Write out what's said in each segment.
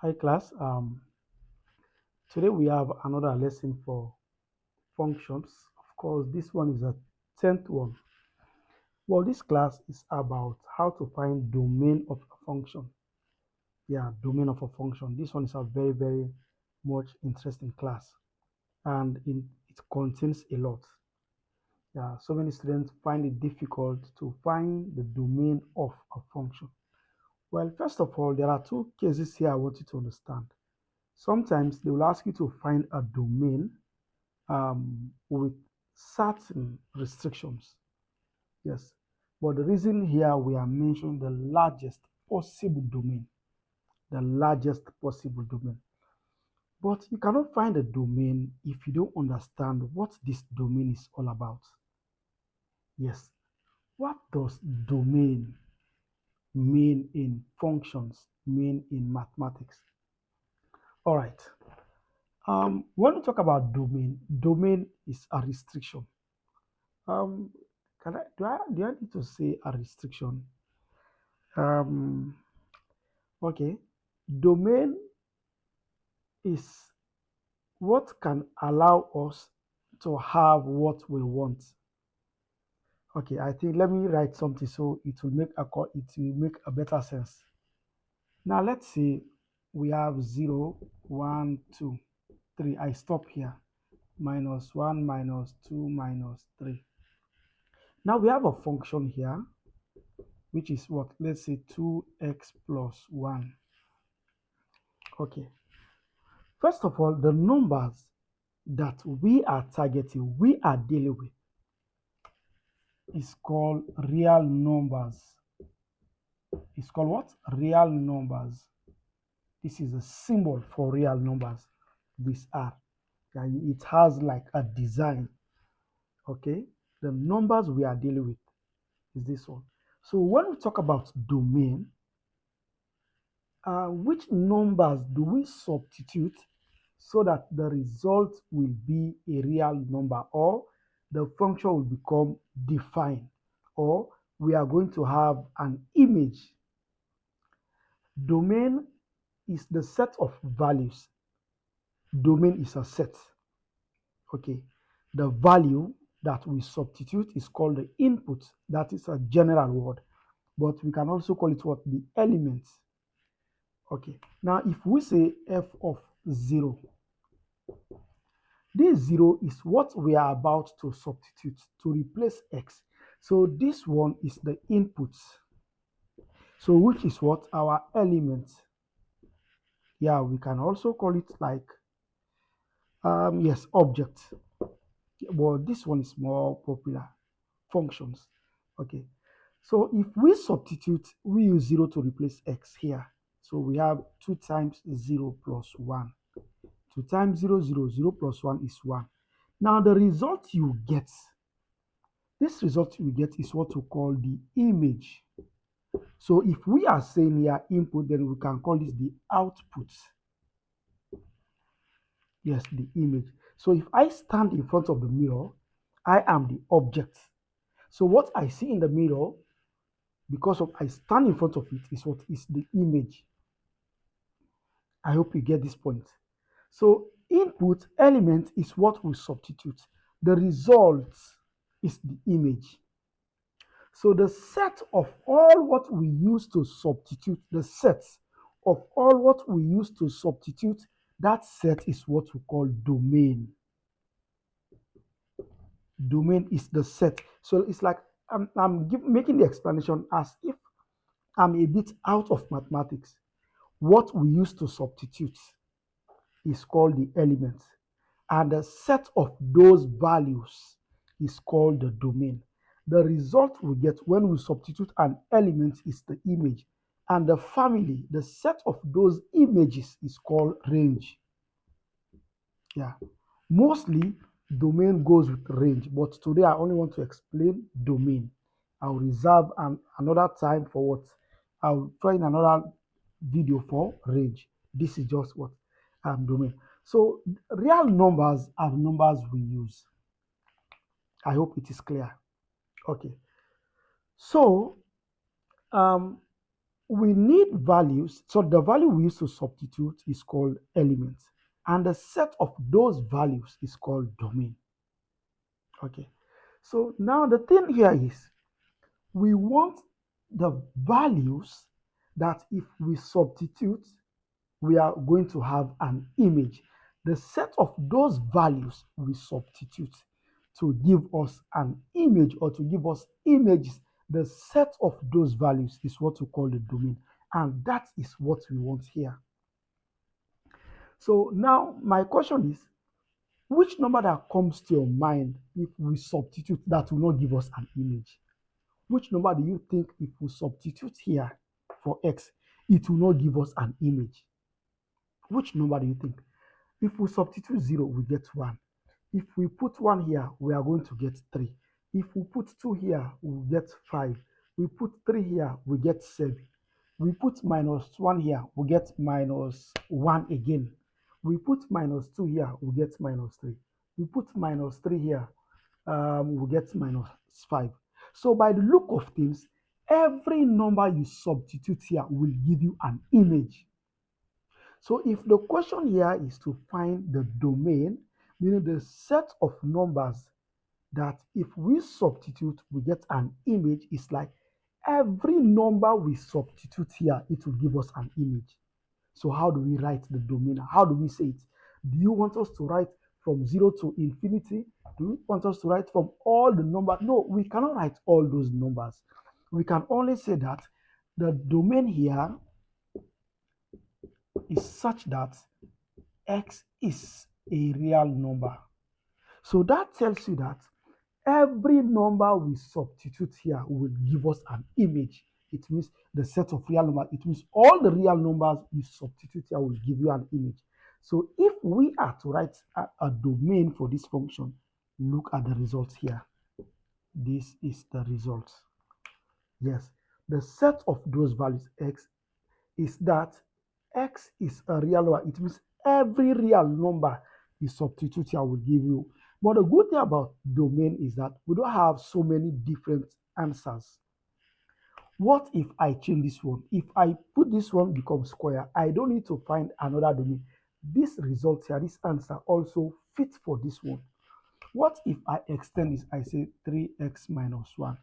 Hi class. Today we have another lesson for functions. Of course, this one is a 10th one. Well, this class is about how to find domain of a function. Yeah, domain of a function. This one is a very much interesting class, and it contains a lot. Yeah, so many students find it difficult to find the domain of a function. Well, first of all, there are two cases here I want you to understand. Sometimes they will ask you to find a domain with certain restrictions. Yes. But the reason here we are mentioning the largest possible domain, the largest possible domain. But you cannot find a domain if you don't understand what this domain is all about. Yes. What does domain mean in functions, mean in mathematics? All right. When we talk about domain, domain is a restriction. Um, do I need to say a restriction? Um, okay. Domain is what can allow us to have what we want. Okay, I think let me write something so it will make a better sense. Now let's say we have 0, 1, 2, 3. I stop here. Minus 1, minus 2, minus 3. Now we have a function here, which is what? Let's say 2x plus 1. Okay. First of all, the numbers that we are targeting, we are dealing with, is called real numbers. It's called what? Real numbers. This is a symbol for real numbers. These are. It has like a design. Okay. The numbers we are dealing with is this one. So when we talk about domain, which numbers do we substitute so that the result will be a real number, or the function will become defined, or we are going to have an image? Domain is the set of values. Domain is a set. Okay. The value that we substitute is called the input. That is a general word, but we can also call it what? The element. Okay. Now, if we say f of 0, this 0 is what we are about to substitute to replace x. So this one is the input. So which is what? Our element. Yeah, we can also call it like, yes, object. Well, this one is more popular. Functions. Okay. So if we substitute, we use 0 to replace x here. So we have 2 times 0 plus 1. 2 times 0, 0, 0 plus 1 is 1. Now the result you get, this result you get is what we call the image. So if we are saying here input, then we can call this the output. Yes, the image. So if I stand in front of the mirror, I am the object. So what I see in the mirror, because of I stand in front of it, is what is the image. I hope you get this point. So input element is what we substitute. The result is the image. So the set of all what we use to substitute, the set of all what we use to substitute, that set is what we call domain. Domain is the set. So it's like making the explanation as if I'm a bit out of mathematics. What we use to substitute is called the element, and the set of those values is called the domain. The result we get when we substitute an element is the image, and the family, the set of those images, is called range. Yeah, mostly domain goes with range, but today I only want to explain domain. I'll reserve another time for what? I'll try in another video for range. This is just what? Domain. So real numbers are numbers we use. I hope it is clear. Okay. So we need values. So the value we use to substitute is called elements, and the set of those values is called domain. Okay. So now the thing here is we want the values that if we substitute, we are going to have an image. The set of those values we substitute to give us an image or to give us images. The set of those values is what we call the domain, and that is what we want here. So now my question is, which number that comes to your mind if we substitute that will not give us an image? Which number do you think if we substitute here for x, it will not give us an image? Which number do you think? If we substitute 0, we get 1. If we put 1 here, we are going to get 3. If we put 2 here, we get 5. We put 3 here, we get 7. We put minus 1 here, we get minus 1 again. We put minus 2 here, we get minus 3. We put minus 3 here, we get minus 5. So by the look of things, every number you substitute here will give you an image. So if the question here is to find the domain, meaning the set of numbers that if we substitute, we get an image, it's like every number we substitute here, it will give us an image. So how do we write the domain? How do we say it? Do you want us to write from 0 to infinity? Do you want us to write from all the numbers? No, we cannot write all those numbers. We can only say that the domain here is such that x is a real number. So that tells you that every number we substitute here will give us an image. It means the set of real numbers. It means all the real numbers you substitute here will give you an image. So if we are to write a domain for this function, look at the results here. This is the result. Yes, the set of those values x is that x is a real number. It means every real number you substitute here will give you. But the good thing about domain is that we don't have so many different answers. What if I change this one? If I put this one become square, I don't need to find another domain. This result here, this answer also fits for this one. What if I extend this? I say 3x minus 1.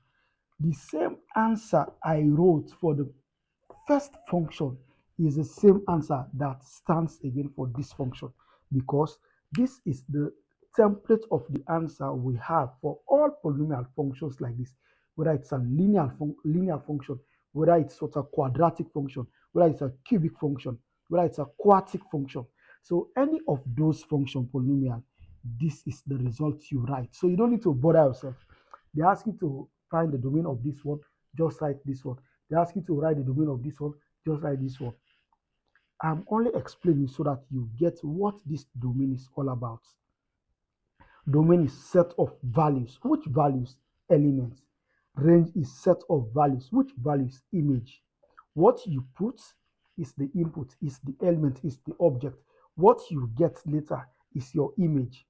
The same answer I wrote for the first function is the same answer that stands again for this function, because this is the template of the answer we have for all polynomial functions like this, whether it's a linear function, whether it's sort of quadratic function, whether it's a cubic function, whether it's a quartic function. So any of those function polynomial, this is the result you write. So you don't need to bother yourself. They ask you to find the domain of this one, just write this one. They ask you to write the domain of this one, just write this one. I'm only explaining so that you get what this domain is all about. Domain is set of values. Which values? Elements. Range is set of values. Which values? Image. What you put is the input, is the element, is the object. What you get later is your image.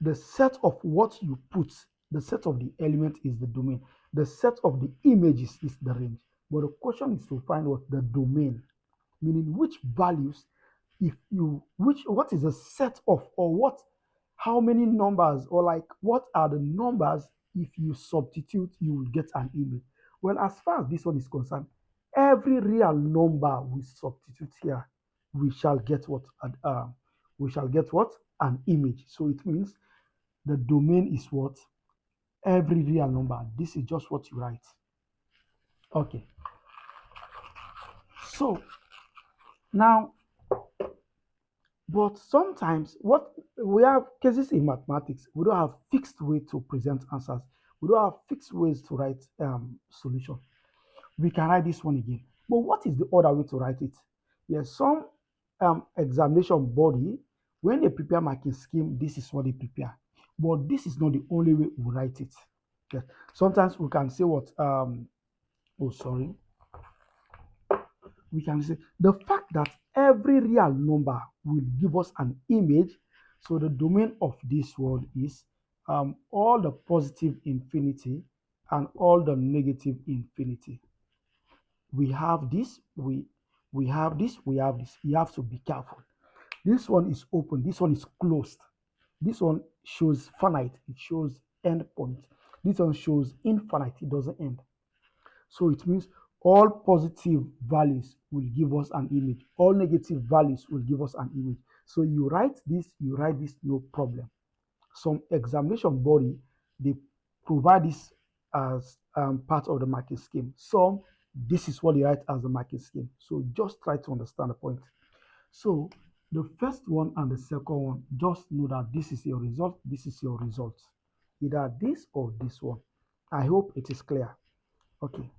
The set of what you put, the set of the element is the domain. The set of the images is the range. But the question is to find what the domain, meaning which values, what is the set of, or what, how many numbers, or like what are the numbers if you substitute, you will get an image. Well, as far as this one is concerned, every real number we substitute here, we shall get what? We shall get what? An image. So it means the domain is what? Every real number. This is just what you write. Okay. So now, but sometimes what we have cases in mathematics, we don't have fixed way to present answers. We don't have fixed ways to write solution. We can write this one again. But what is the other way to write it? Yes, some examination body, when they prepare marking scheme, this is what they prepare. But this is not the only way we write it. Yes. Sometimes we can say what we can say the fact that every real number will give us an image. So the domain of this word is all the positive infinity and all the negative infinity. we have this, we have this, we have this. You have to be careful. This one is open, this one is closed. This one shows finite, it shows end point. This one shows infinite, it doesn't end. So it means all positive values will give us an image. All negative values will give us an image. So you write this, no problem. Some examination body, they provide this as part of the marking scheme. Some, this is what they write as the marking scheme. So just try to understand the point. So the first one and the second one, just know that this is your result, this is your result. Either this or this one. I hope it is clear. Okay.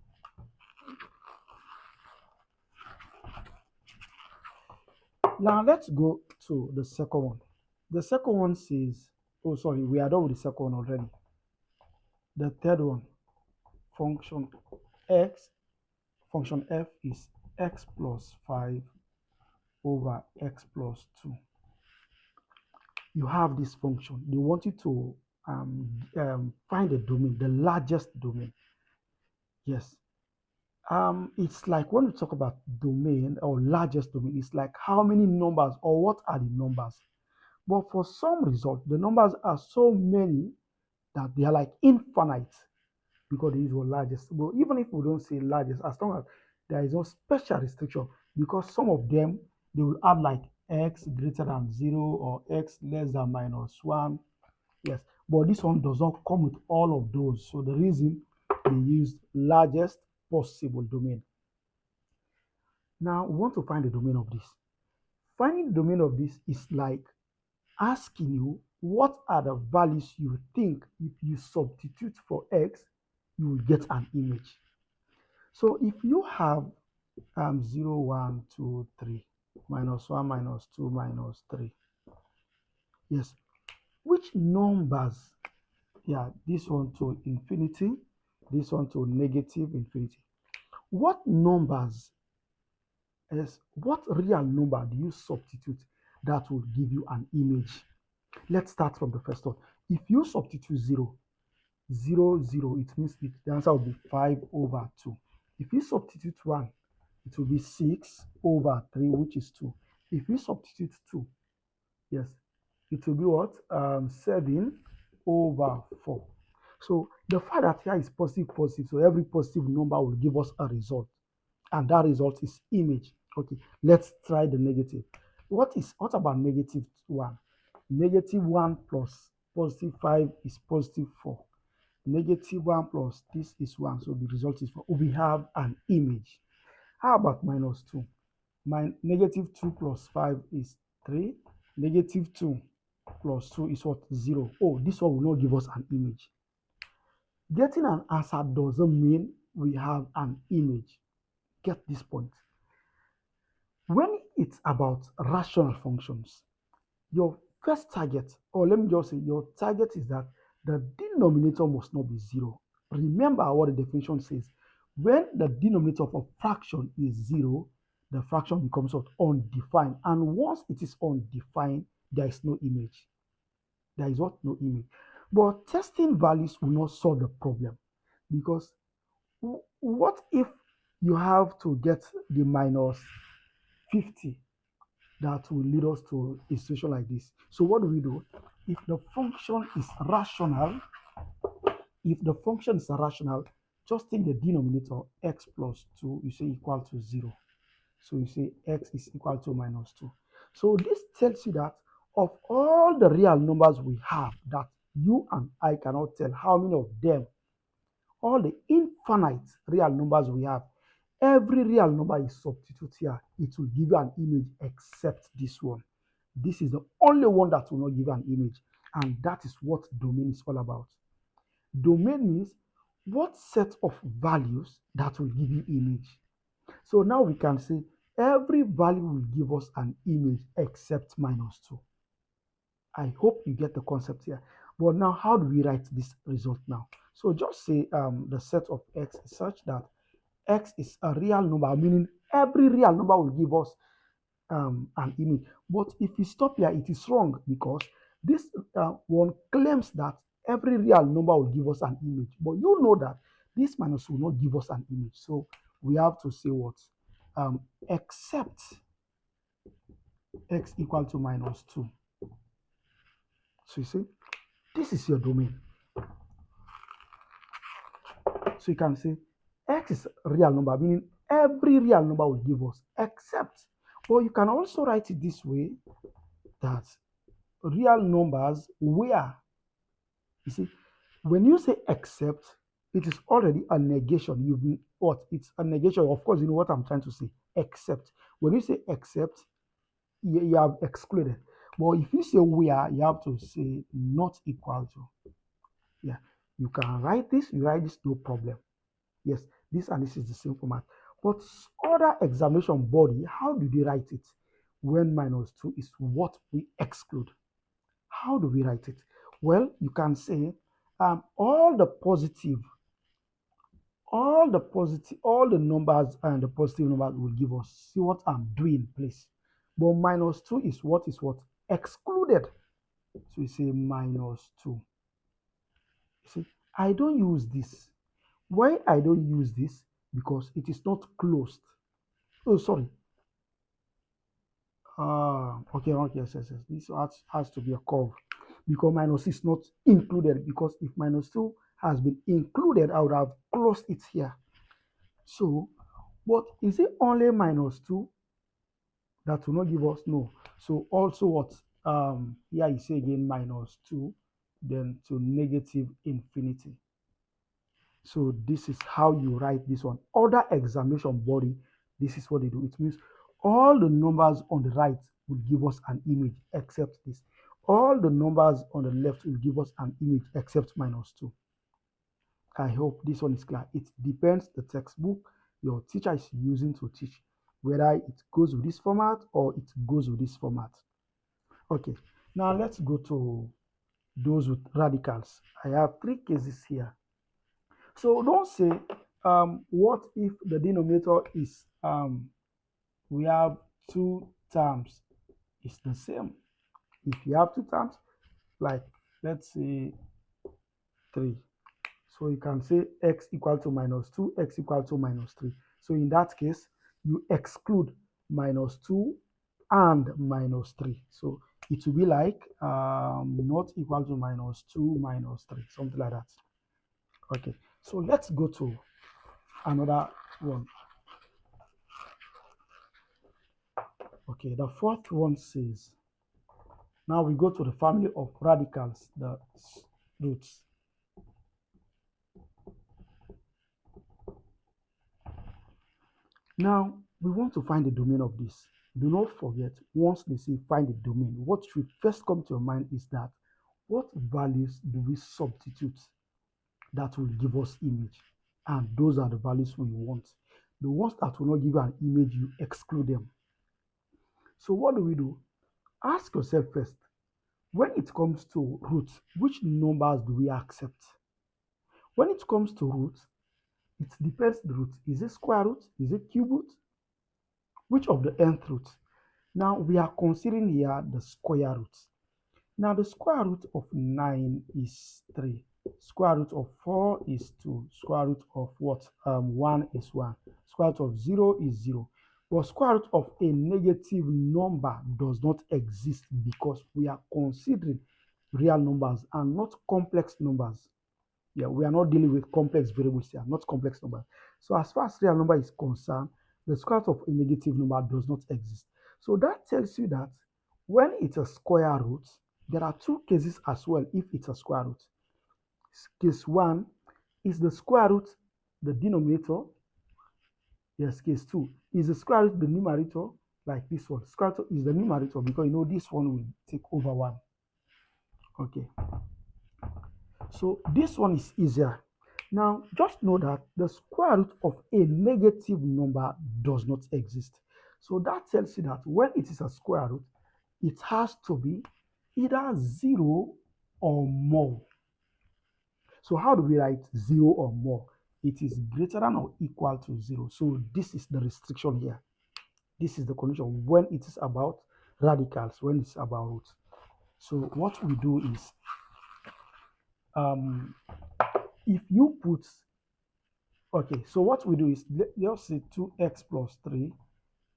Now let's go to the second one. The second one says, oh sorry, we are done with the second one already. The third one, function x, function f is x plus 5 over x plus 2. You have this function. They want you to find the domain, the largest domain. Yes. It's like when we talk about domain or largest domain, it's like how many numbers or what are the numbers. But for some result, the numbers are so many that they are like infinite because they use the largest. But even if we don't say largest, as long as there is no special restriction, because some of them they will add like x greater than 0 or x less than minus 1. Yes, but this one does not come with all of those. So the reason they use largest possible domain. Now we want to find the domain of this. Finding the domain of this is like asking you what are the values you think if you substitute for x, you will get an image. So if you have 0, 1, 2, 3, minus 1, minus 2, minus 3, yes, which numbers, yeah, this one to infinity, this one to negative infinity. What numbers, what real number do you substitute that will give you an image? Let's start from the first one. If you substitute 0, 0, 0, it means the answer will be 5 over 2. If you substitute 1, it will be 6 over 3, which is 2. If you substitute 2, yes, it will be what? 7 over 4. So the fact that here is positive, positive, so every positive number will give us a result. And that result is image. Okay, let's try the negative. What about negative 1? Negative 1 plus positive 5 is positive 4. Negative 1 plus this is 1, so the result is 4. We have an image. How about minus 2? Negative 2 plus 5 is 3. Negative 2 plus 2 is what? 0. Oh, this one will not give us an image. Getting an answer doesn't mean we have an image. Get this point. When it's about rational functions, your first target, or let me just say, your target is that the denominator must not be 0. Remember what the definition says. When the denominator of a fraction is 0, the fraction becomes what? Undefined. And once it is undefined, there is no image. There is what? No image. But testing values will not solve the problem, because what if you have to get the minus 50 that will lead us to a situation like this? So what do? If the function is rational, just take the denominator x plus 2, you say equal to 0. So you say x is equal to minus 2. So this tells you that of all the real numbers we have that you and I cannot tell how many of them, all the infinite real numbers we have, every real number is substitute here, it will give you an image except this one. This is the only one that will not give you an image, and that is what domain is all about. Domain means what set of values that will give you image. So now we can say every value will give us an image except minus 2. I hope you get the concept here. But now, how do we write this result now? So just say the set of x is such that x is a real number, meaning every real number will give us an image. But if you stop here, it is wrong, because this one claims that every real number will give us an image. But you know that this minus will not give us an image. So we have to say what? Except x equal to minus 2. So you see, this is your domain. So you can say x is real number, meaning every real number will give us except. Or you can also write it this way, that real numbers where, you see, when you say except, it is already a negation. You've been what? It's a negation. Of course, you know what I'm trying to say. Except. When you say except, you have excluded. But if you say where, you have to say not equal to. Yeah. You can write this, you write this, no problem. Yes, this and this is the same format. But other examination body, how do they write it? When minus 2 is what we exclude. How do we write it? Well, you can say all the numbers and the positive numbers will give us. See what I'm doing, please. But minus 2 is what excluded. So we say minus 2. See, I don't use this. Why I don't use this? Because it is not closed. Oh, sorry. Okay, yes. This has to be a curve because minus is not included. Because if minus 2 has been included, I would have closed it here. So, but is it only minus 2 that will not give us? No. So also what? Here you say again minus 2, then to negative infinity. So this is how you write this one. Other examination body, this is what they do. It means all the numbers on the right will give us an image except this. All the numbers on the left will give us an image except minus 2. I hope this one is clear. It depends the textbook your teacher is using to teach, whether it goes with this format or it goes with this format. Okay, now let's go to those with radicals. I have 3 cases here. So don't say, what if the denominator is, we have 2 terms, it's the same. If you have 2 terms, like let's say 3. So you can say x equal to minus 2, x equal to minus 3. So in that case, you exclude minus 2 and minus 3. So it will be like not equal to minus 2 minus 3, something like that. Okay, so let's go to another one. Okay, the fourth one says, now we go to the family of radicals, the roots. Now, we want to find the domain of this. Do not forget, once they say find the domain, what should first come to your mind is that what values do we substitute that will give us image? And those are the values we want. The ones that will not give you an image, you exclude them. So what do? Ask yourself first, when it comes to roots, which numbers do we accept? When it comes to roots, it depends the root. Is it square root? Is it cube root? Which of the nth roots? Now we are considering here the square root. Now the square root of 9 is 3. Square root of 4 is 2. Square root of what? 1 is 1. Square root of 0 is 0. But square root of a negative number does not exist because we are considering real numbers and not complex numbers. Yeah, we are not dealing with complex variables here, not complex numbers. So as far as real number is concerned, the square root of a negative number does not exist. So that tells you that when it's a square root, there are 2 cases as well if it's a square root. Case 1 is the square root, the denominator. Yes, case 2 is the square root, the numerator, like this one. Square root is the numerator because you know this one will take over 1. Okay. So this one is easier. Now, just know that the square root of a negative number does not exist. So that tells you that when it is a square root, it has to be either 0 or more. So how do we write 0 or more? It is greater than or equal to 0. So this is the restriction here. This is the condition when it is about radicals, when it's about roots. So what we do is, if you put Okay, so what we do is, let's say 2x plus 3,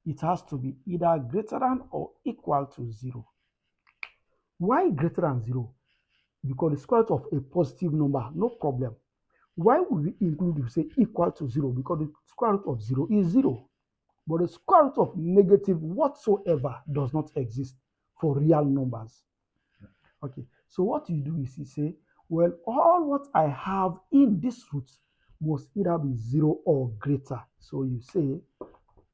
it has to be either greater than or equal to 0. Why greater than 0? Because the square root of a positive number, no problem. Why would we include, if say equal to 0? Because the square root of 0 is 0. But the square root of negative whatsoever does not exist for real numbers. Okay, so what you do is you say, well, all what I have in this root must either be 0 or greater. So you say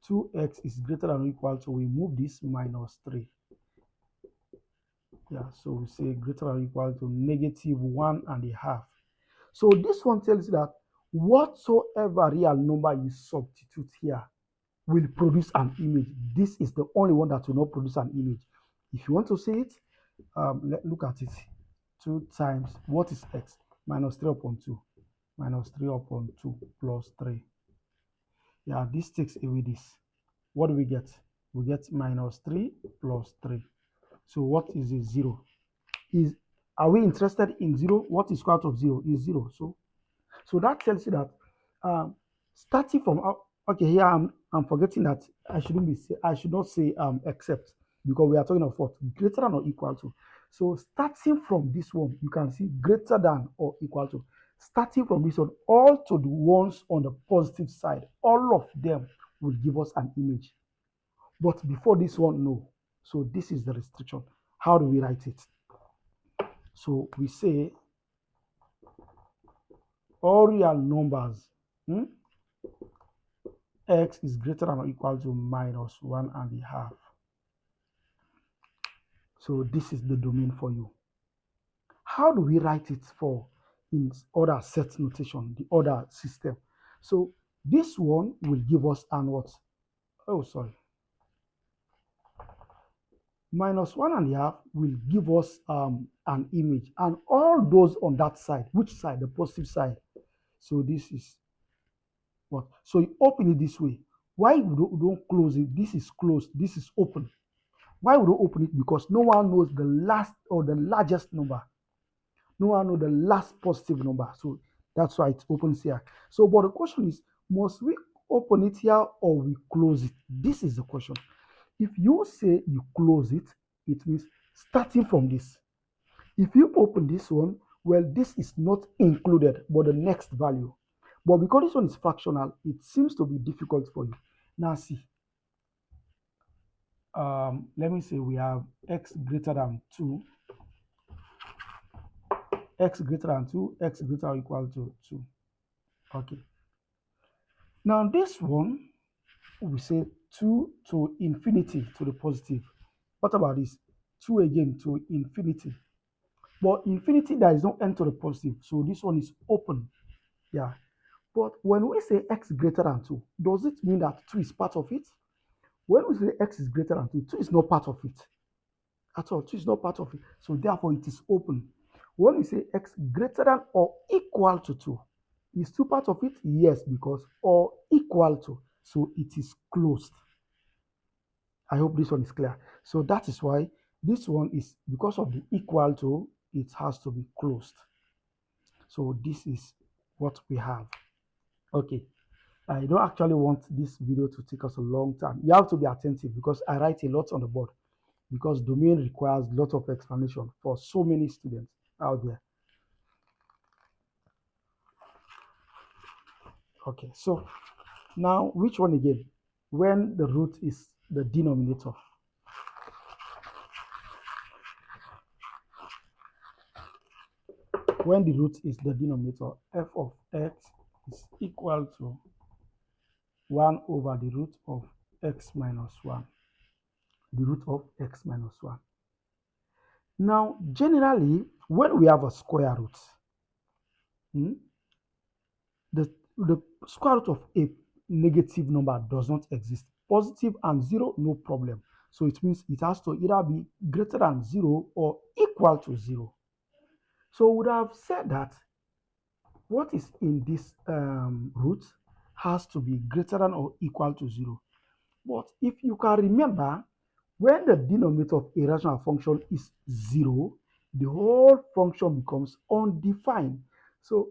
2x is greater than or equal to, we move this minus 3. Yeah, so we say greater than or equal to -1.5. So this one tells you that whatsoever real number you substitute here will produce an image. This is the only one that will not produce an image. If you want to see it, look at it. 2 times, what is x? -3 upon 2. -3 upon 2 plus 3. Yeah, this takes away this. What do we get? We get -3 plus 3. So what is a 0? Are we interested in 0? What is square root of 0? Is 0. So that tells you that starting from, okay, here I'm forgetting that I should not say except, because we are talking of what? Greater than or equal to. So starting from this one, you can see greater than or equal to. Starting from this one, all to the ones on the positive side, all of them will give us an image. But before this one, no. So this is the restriction. How do we write it? So we say all real numbers, x is greater than or equal to -1.5. So this is the domain for you. How do we write it for in other set notation, the other system? So this one will give us an what? Oh, sorry. -1.5 will give us an image, and all those on that side, which side? The positive side. So this is what? So you open it this way. Why we don't close it? This is closed, this is open. Why we don't open it? Because no one knows the last or the largest number. No one knows the last positive number. So that's why it opens here. So, but the question is, must we open it here or we close it? This is the question. If you say you close it, it means starting from this. If you open this one, well, this is not included, but the next value. But because this one is fractional, it seems to be difficult for you. Now see, let me say we have x greater than 2, x greater than 2, x greater or equal to 2. Okay. Now this one, we say 2 to infinity to the positive. What about this? 2 again to infinity. But infinity, there is no end to the positive. So this one is open. Yeah. But when we say x greater than 2, does it mean that 2 is part of it? When we say x is greater than 2, 2 is not part of it. At all, 2 is not part of it. So therefore, it is open. When we say x greater than or equal to 2, is 2 part of it? Yes, because or equal to. So it is closed. I hope this one is clear. So that is why this one is, because of the equal to, it has to be closed. So this is what we have. Okay. I don't actually want this video to take us a long time. You have to be attentive because I write a lot on the board, because domain requires a lot of explanation for so many students out there. Okay, so now which one again? When the root is the denominator. When the root is the denominator, f of x is equal to 1 over the root of x minus 1. The root of x minus 1. Now, generally, when we have a square root, the square root of a negative number does not exist. Positive and 0, no problem. So it means it has to either be greater than 0 or equal to 0. So we would have said that what is in this root has to be greater than or equal to 0. But if you can remember, when the denominator of a rational function is 0, the whole function becomes undefined. So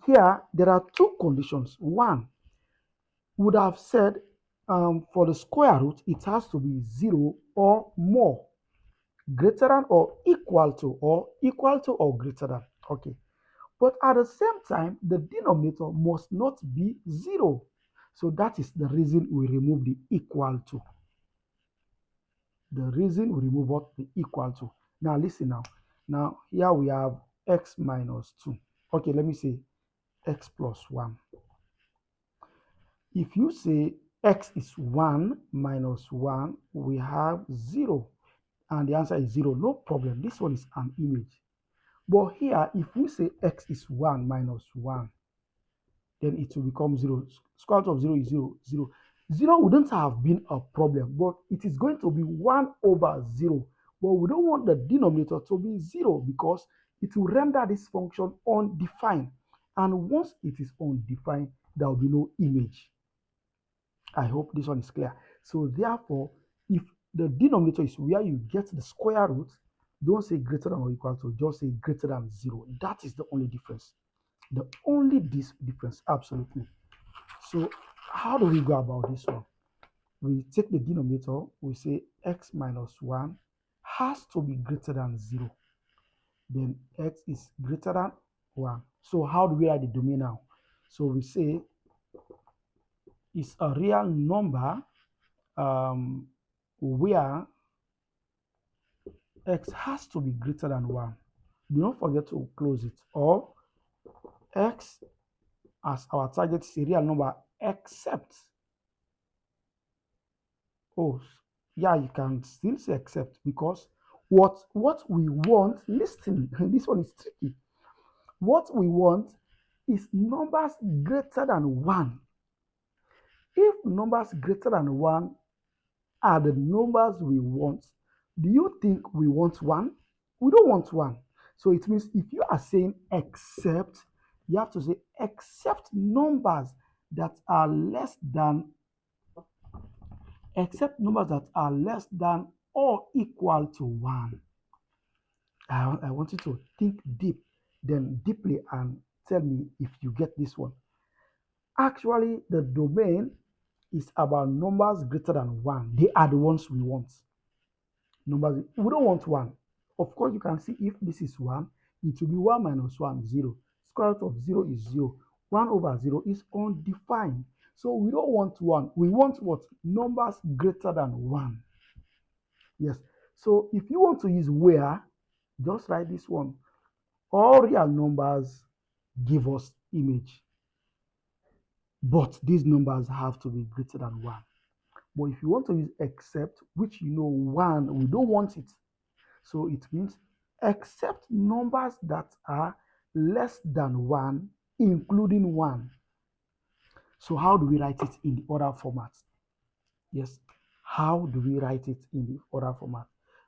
here there are two conditions. One would have said for the square root, it has to be 0 or more, greater than or equal to or greater than. Okay. But at the same time, the denominator must not be 0. So that is the reason we remove the equal to. The reason we remove what the equal to. Now listen now. Now here we have x minus 2. Okay, let me say x plus 1. If you say x is 1 minus 1, we have 0. And the answer is 0. No problem. This one is an image. But here, if we say x is 1 minus 1, then it will become 0. Square root of 0 is 0. 0. 0 wouldn't have been a problem, but it is going to be 1 over 0. But we don't want the denominator to be 0 because it will render this function undefined. And once it is undefined, there will be no image. I hope this one is clear. So therefore, if the denominator is where you get the square root, don't say greater than or equal to, just say greater than 0. That is the only difference. The only difference, absolutely. So how do we go about this one? We take the denominator, we say x minus 1 has to be greater than 0. Then x is greater than 1. So how do we write the domain now? So we say it's a real number where x has to be greater than 1. Do not forget to close it. Or x as our target is a real number except, oh yeah, you can still say except, because what we want, listen, this one is tricky. What we want is numbers greater than 1. If numbers greater than 1 are the numbers we want, do you think we want 1? We don't want 1. So it means if you are saying except, you have to say except numbers that are less than or equal to 1. I want you to think deeply and tell me if you get this one. Actually, the domain is about numbers greater than 1. They are the ones we want. Numbers, we don't want 1. Of course, you can see if this is 1, it will be 1 minus 1, 0. Square root of 0 is 0. 1 over 0 is undefined. So we don't want 1. We want what? Numbers greater than 1. Yes. So if you want to use where, just write this one. All real numbers give us image, but these numbers have to be greater than 1. But if you want to use except, which 1, we don't want it. So it means except numbers that are less than 1, including 1. So how do we write it in the other format? Yes, how do we write it in the other format?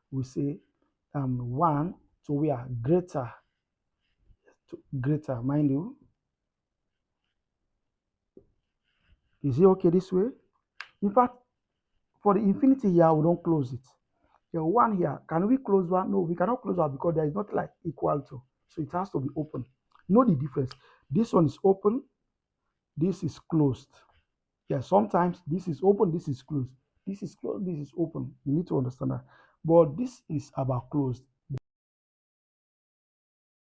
We say 1 to where greater, mind you. Is it okay this way? In fact, for the infinity here, we don't close it. The 1 here, can we close 1? No, we cannot close 1 because there is not like equal to. So it has to be open. Know the difference. This one is open, this is closed. Yeah, sometimes this is open, this is closed. This is closed, this is open. You need to understand that. But this is about closed.